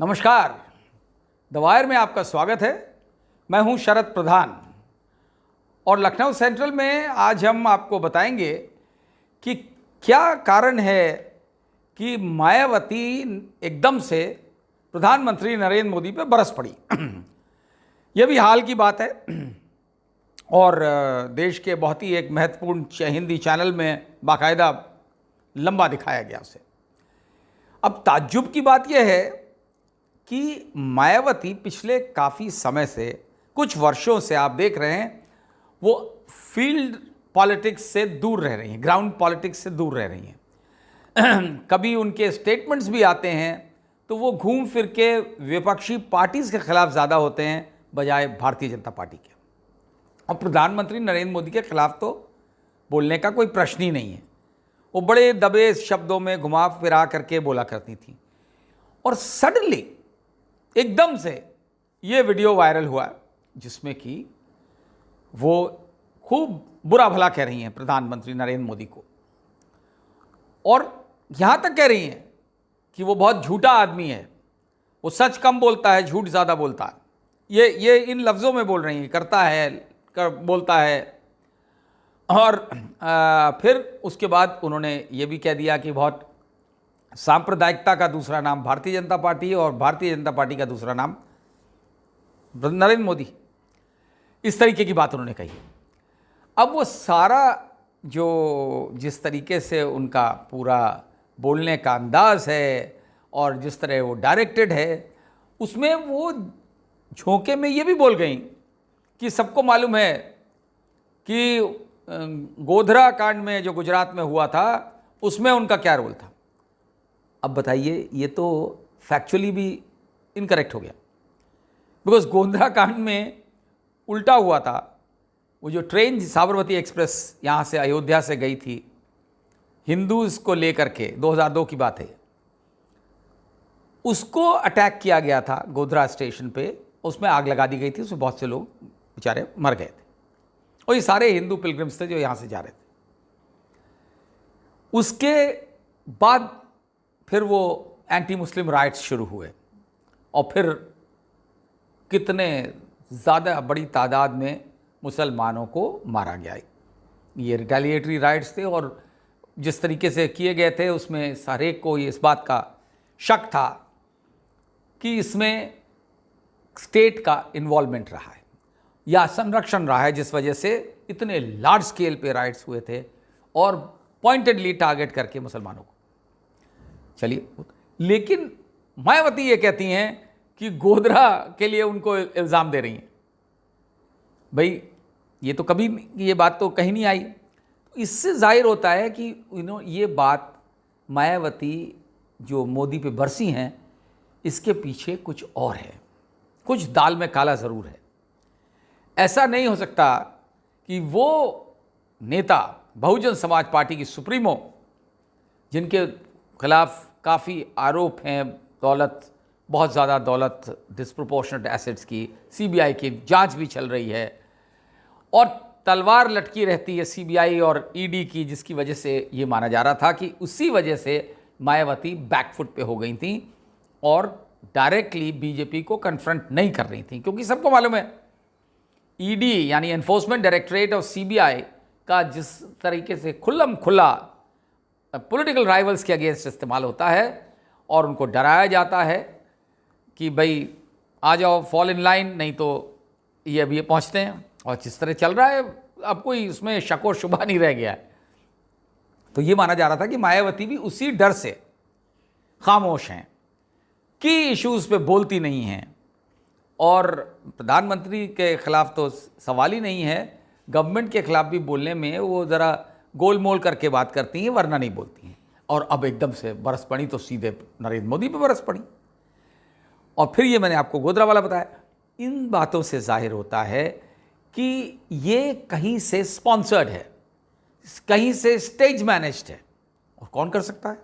नमस्कार, the wire में आपका स्वागत है। मैं हूं शरद प्रधान और लखनऊ सेंट्रल में आज हम आपको बताएंगे कि क्या कारण है कि मायावती एकदम से प्रधानमंत्री नरेंद्र मोदी पर बरस पड़ी। यह भी हाल की बात है और देश के बहुत ही एक महत्वपूर्ण हिंदी चैनल में बाकायदा लंबा दिखाया गया उसे। अब ताज्जुब की बात यह है कि मायावती पिछले काफ़ी समय से, कुछ वर्षों से आप देख रहे हैं, वो फील्ड पॉलिटिक्स से दूर रह रही हैं, ग्राउंड पॉलिटिक्स से दूर रह रही हैं। कभी उनके स्टेटमेंट्स भी आते हैं तो वो घूम फिर के विपक्षी पार्टीज के खिलाफ ज़्यादा होते हैं बजाय भारतीय जनता पार्टी के। और प्रधानमंत्री नरेंद्र मोदी के खिलाफ तो बोलने का कोई प्रश्न ही नहीं है। वो बड़े दबे शब्दों में घुमा फिरा करके बोला करती थी और सडनली एकदम से ये वीडियो वायरल हुआ जिसमें कि वो खूब बुरा भला कह रही हैं प्रधानमंत्री नरेंद्र मोदी को और यहाँ तक कह रही हैं कि वो बहुत झूठा आदमी है, वो सच कम बोलता है, झूठ ज़्यादा बोलता है। ये इन लफ्ज़ों में बोल रही हैं, करता है, बोलता है। और फिर उसके बाद उन्होंने ये भी कह दिया कि बहुत सांप्रदायिकता का दूसरा नाम भारतीय जनता पार्टी है और भारतीय जनता पार्टी का दूसरा नाम नरेंद्र मोदी। इस तरीके की बात उन्होंने कही। अब वो सारा जिस तरीके से उनका पूरा बोलने का अंदाज है और जिस तरह वो डायरेक्टेड है, उसमें वो झोंके में ये भी बोल गई कि सबको मालूम है कि गोधरा कांड में जो गुजरात में हुआ था उसमें उनका क्या रोल था। अब बताइए, ये तो फैक्चुअली भी इनकरेक्ट हो गया, बिकॉज गोधरा कांड में उल्टा हुआ था। वो जो ट्रेन साबरमती एक्सप्रेस यहाँ से अयोध्या से गई थी हिंदूज को लेकर के, 2002 की बात है, उसको अटैक किया गया था गोधरा स्टेशन पे। उसमें आग लगा दी गई थी, उसमें बहुत से लोग बेचारे मर गए थे और ये सारे हिंदू पिलग्रिम्स थे जो यहाँ से जा रहे थे। उसके बाद फिर वो एंटी मुस्लिम राइट्स शुरू हुए और फिर कितने ज़्यादा बड़ी तादाद में मुसलमानों को मारा गया। ये रिटेलिएटरी राइट्स थे और जिस तरीके से किए गए थे उसमें हर एक को इस बात का शक था कि इसमें स्टेट का इन्वॉल्वमेंट रहा है या संरक्षण रहा है, जिस वजह से इतने लार्ज स्केल पे राइट्स हुए थे और पॉइंटेडली टारगेट करके मुसलमानों को। चलिए, लेकिन मायावती ये कहती हैं कि गोधरा के लिए उनको इल्ज़ाम दे रही हैं। भाई, ये तो कभी ये बात तो कहीं नहीं आई। इससे जाहिर होता है कि ये बात मायावती जो मोदी पे बरसी हैं, इसके पीछे कुछ और है, कुछ दाल में काला ज़रूर है। ऐसा नहीं हो सकता कि वो नेता, बहुजन समाज पार्टी की सुप्रीमो, जिनके खिलाफ काफ़ी आरोप हैं बहुत ज़्यादा दौलत, डिस्प्रोपोर्शनेट एसेट्स की, सीबीआई की जांच भी चल रही है और तलवार लटकी रहती है सीबीआई और ईडी की, जिसकी वजह से ये माना जा रहा था कि उसी वजह से मायावती बैकफुट पे हो गई थी और डायरेक्टली बीजेपी को कन्फ्रंट नहीं कर रही थी। क्योंकि सबको मालूम है ईडी यानी एनफोर्समेंट डायरेक्टरेट और सीबीआई का जिस तरीके से खुल्लम खुल्ला पॉलिटिकल राइवल्स के अगेंस्ट इस्तेमाल होता है और उनको डराया जाता है कि भाई आ जाओ, फॉल इन लाइन, नहीं तो ये अभी पहुंचते हैं। और जिस तरह चल रहा है अब कोई उसमें शक और शुबा नहीं रह गया है। तो ये माना जा रहा था कि मायावती भी उसी डर से खामोश हैं कि इश्यूज़ पे बोलती नहीं हैं और प्रधानमंत्री के खिलाफ तो सवाल ही नहीं है, गवर्नमेंट के खिलाफ भी बोलने में वो ज़रा गोलमोल करके बात करती हैं, वरना नहीं बोलती हैं। और अब एकदम से बरस पड़ी तो सीधे नरेंद्र मोदी पे बरस पड़ी। और फिर ये मैंने आपको गोधरा वाला बताया। इन बातों से जाहिर होता है कि ये कहीं से स्पॉन्सर्ड है, कहीं से स्टेज मैनेज्ड है। और कौन कर सकता है,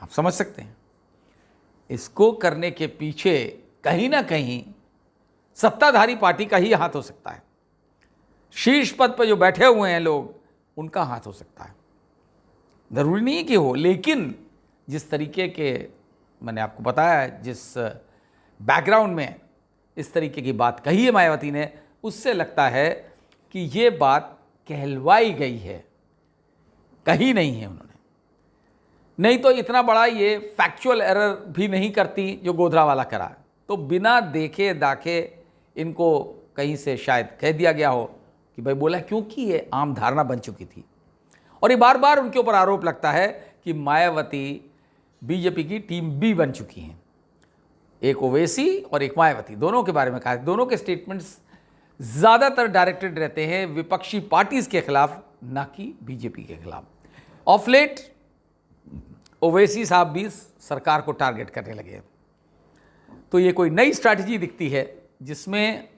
आप समझ सकते हैं। इसको करने के पीछे कहीं ना कहीं सत्ताधारी पार्टी का ही हाथ हो सकता है। शीर्ष पद पर जो बैठे हुए हैं लोग, उनका हाथ हो सकता है। ज़रूरी नहीं कि हो, लेकिन जिस तरीके के मैंने आपको बताया जिस बैकग्राउंड में इस तरीके की बात कही है मायावती ने, उससे लगता है कि ये बात कहलवाई गई है, कही नहीं है उन्होंने। नहीं तो इतना बड़ा ये फैक्चुअल एरर भी नहीं करती जो गोधरा वाला करा। तो बिना देखे दाखे इनको कहीं से शायद कह दिया गया हो कि भाई बोला, क्योंकि ये आम धारणा बन चुकी थी। और ये बार बार उनके ऊपर आरोप लगता है कि मायावती बीजेपी की टीम बी बन चुकी हैं। एक ओवैसी और एक मायावती, दोनों के बारे में कहा, दोनों के स्टेटमेंट्स ज़्यादातर डायरेक्टेड रहते हैं विपक्षी पार्टीज के खिलाफ, ना कि बीजेपी के खिलाफ। ऑफ लेट ओवैसी साहब भी सरकार को टारगेट करने लगे। तो ये कोई नई स्ट्रैटेजी दिखती है जिसमें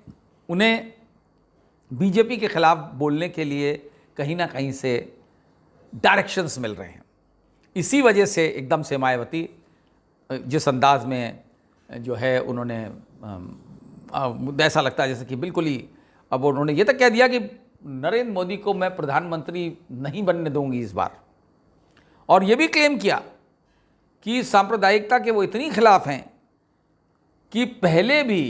उन्हें बीजेपी के खिलाफ बोलने के लिए कहीं ना कहीं से डायरेक्शंस मिल रहे हैं। इसी वजह से एकदम से मायावती जिस अंदाज में जो है उन्होंने ऐसा लगता है जैसे कि बिल्कुल ही अब उन्होंने ये तक कह दिया कि नरेंद्र मोदी को मैं प्रधानमंत्री नहीं बनने दूंगी इस बार। और ये भी क्लेम किया कि सांप्रदायिकता के वो इतनी खिलाफ हैं कि पहले भी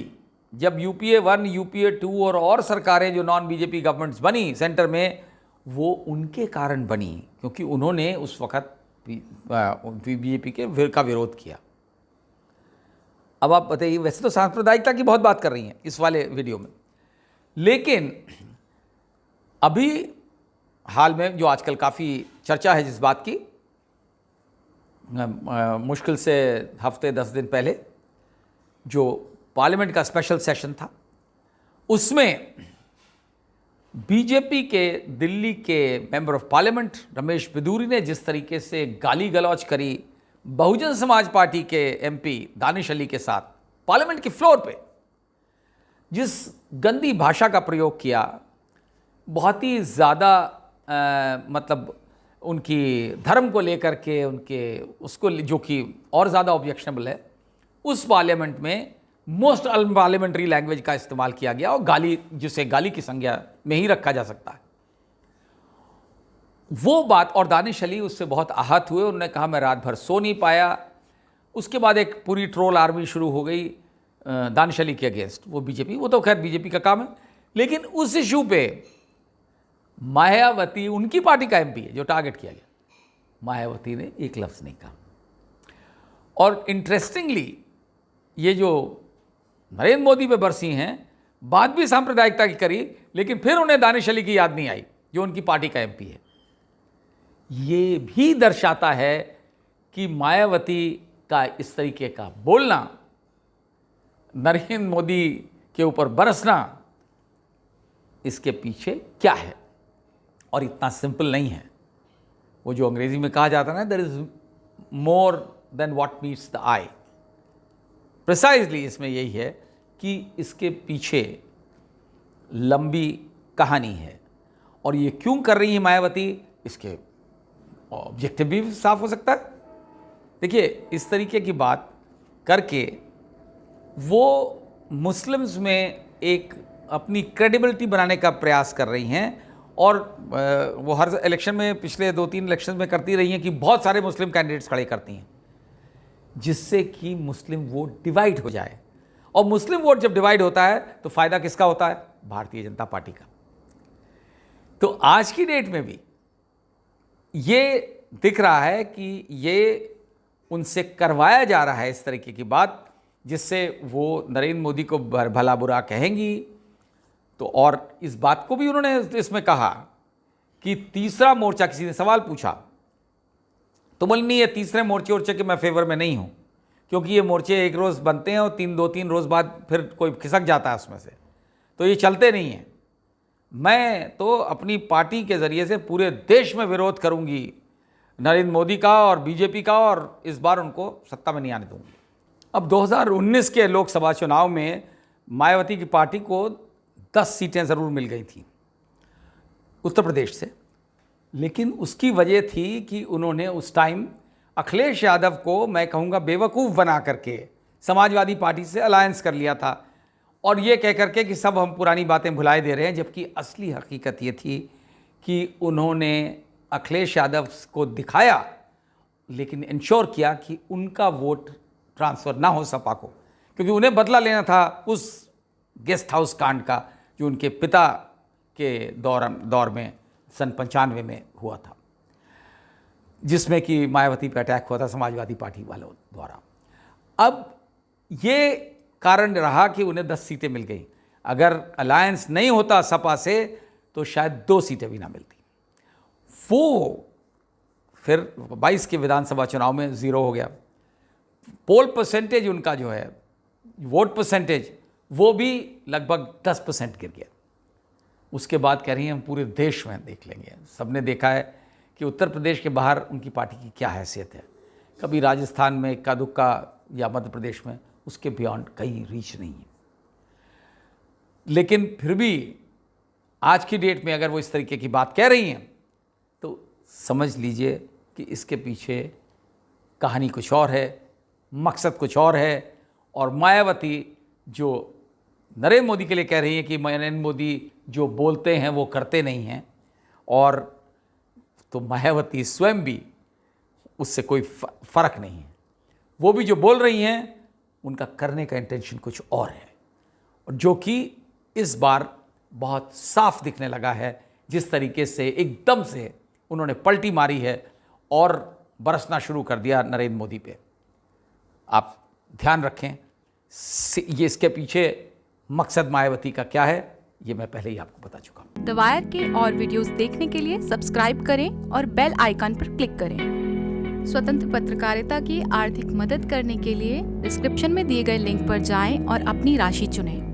जब यूपीए 1, यूपीए 2 और सरकारें जो नॉन बीजेपी गवर्नमेंट्स बनी सेंटर में, वो उनके कारण बनी क्योंकि उन्होंने उस वक्त बीजेपी के का विरोध किया। अब आप बताइए, वैसे तो सांप्रदायिकता की बहुत बात कर रही हैं इस वाले वीडियो में, लेकिन अभी हाल में जो आजकल काफ़ी चर्चा है जिस बात की, मुश्किल से हफ्ते 10 दिन पहले जो पार्लियामेंट का स्पेशल सेशन था, उसमें बीजेपी के दिल्ली के member of parliament Ramesh Bidhuri ने जिस तरीके से गाली गलौज करी बहुजन समाज पार्टी के एमपी दानिश अली के साथ पार्लियामेंट के फ्लोर पे, जिस गंदी भाषा का प्रयोग किया, बहुत ही ज़्यादा मतलब उनकी धर्म को लेकर के उनके उसको जो कि और ज़्यादा ऑब्जेक्शनेबल है, उस पार्लियामेंट में मोस्ट अनपार्लियामेंट्री लैंग्वेज का इस्तेमाल किया गया और गाली, जिसे गाली की संज्ञा में ही रखा जा सकता है, वो बात। और दानिश अली उससे बहुत आहत हुए, उन्होंने कहा मैं रात भर सो नहीं पाया। उसके बाद एक पूरी ट्रोल आर्मी शुरू हो गई दानिश अली के अगेंस्ट। वो बीजेपी, वो तो खैर बीजेपी का काम है, लेकिन उस इशू पे मायावती, उनकी पार्टी का एमपी है जो टारगेट किया गया, मायावती ने एक लफ्ज़ नहीं कहा। और इंटरेस्टिंगली ये जो नरेंद्र मोदी पे बरसी हैं, बात भी सांप्रदायिकता की करी, लेकिन फिर उन्हें दानिश अली की याद नहीं आई जो उनकी पार्टी का एमपी है। ये भी दर्शाता है कि मायावती का इस तरीके का बोलना, नरेंद्र मोदी के ऊपर बरसना, इसके पीछे क्या है। और इतना सिंपल नहीं है। वो जो अंग्रेजी में कहा जाता है ना, there is more than what meets the eye. Precisely इसमें यही है कि इसके पीछे लंबी कहानी है। और ये क्यों कर रही है मायावती, इसके ऑब्जेक्टिव भी साफ हो सकता है। देखिए, इस तरीके की बात करके वो मुस्लिम्स में एक अपनी क्रेडिबिलिटी बनाने का प्रयास कर रही हैं। और वो हर इलेक्शन में, पिछले 2-3 इलेक्शन में करती रही हैं कि बहुत सारे मुस्लिम कैंडिडेट्स खड़े करती हैं, जिससे कि मुस्लिम वोट डिवाइड हो जाए। और मुस्लिम वोट जब डिवाइड होता है तो फ़ायदा किसका होता है? भारतीय जनता पार्टी का। तो आज की डेट में भी ये दिख रहा है कि ये उनसे करवाया जा रहा है इस तरीके की बात, जिससे वो नरेंद्र मोदी को भला बुरा कहेंगी। तो और इस बात को भी उन्होंने इसमें कहा कि तीसरा मोर्चा, किसी ने सवाल पूछा तो बोली नहीं, ये तीसरे मोर्चे के मैं फेवर में नहीं हूँ, क्योंकि ये मोर्चे एक रोज़ बनते हैं और 2-3 रोज़ बाद फिर कोई खिसक जाता है उसमें से, तो ये चलते नहीं हैं। मैं तो अपनी पार्टी के ज़रिए से पूरे देश में विरोध करूंगी नरेंद्र मोदी का और बीजेपी का, और इस बार उनको सत्ता में नहीं आने दूंगी। अब 2019 के लोकसभा चुनाव में मायावती की पार्टी को 10 सीटें ज़रूर मिल गई थी उत्तर प्रदेश से, लेकिन उसकी वजह थी कि उन्होंने उस टाइम अखिलेश यादव को, मैं कहूँगा, बेवकूफ़ बना करके समाजवादी पार्टी से अलायंस कर लिया था, और ये कह करके कि सब हम पुरानी बातें भुलाए दे रहे हैं, जबकि असली हकीकत ये थी कि उन्होंने अखिलेश यादव को दिखाया, लेकिन इंश्योर किया कि उनका वोट ट्रांसफ़र ना हो सपा को, क्योंकि उन्हें बदला लेना था उस गेस्ट हाउस कांड का जो उनके पिता के दौर में सन 95 में हुआ था, जिसमें कि मायावती पर अटैक हुआ था समाजवादी पार्टी वालों द्वारा। अब ये कारण रहा कि उन्हें 10 सीटें मिल गई। अगर अलायंस नहीं होता सपा से तो शायद 2 सीटें भी ना मिलती। वो फिर 22 के विधानसभा चुनाव में 0 हो गया। पोल परसेंटेज उनका जो है, वोट परसेंटेज, वो भी लगभग 10% गिर गया। उसके बाद कह रही हैं हम पूरे देश में देख लेंगे। सबने देखा है कि उत्तर प्रदेश के बाहर उनकी पार्टी की क्या हैसियत है। कभी राजस्थान में इक्का दुक्का या मध्य प्रदेश में, उसके बियॉन्ड कहीं रीच नहीं है। लेकिन फिर भी आज की डेट में अगर वो इस तरीके की बात कह रही हैं तो समझ लीजिए कि इसके पीछे कहानी कुछ और है, मकसद कुछ और है। और मायावती जो नरेंद्र मोदी के लिए कह रही हैं कि नरेंद्र मोदी जो बोलते हैं वो करते नहीं हैं, और तो मायावती स्वयं भी उससे कोई फ़र्क नहीं है। वो भी जो बोल रही हैं उनका करने का इंटेंशन कुछ और है, और जो कि इस बार बहुत साफ दिखने लगा है। जिस तरीके से एकदम से उन्होंने पलटी मारी है और बरसना शुरू कर दिया नरेंद्र मोदी पे। आप ध्यान रखें, ये इसके पीछे मकसद मायावती का क्या है, ये मैं पहले ही आपको बता चुका हूँ। द वायर के और वीडियोस देखने के लिए सब्सक्राइब करें और बेल आइकन पर क्लिक करें। स्वतंत्र पत्रकारिता की आर्थिक मदद करने के लिए डिस्क्रिप्शन में दिए गए लिंक पर जाएं और अपनी राशि चुनें।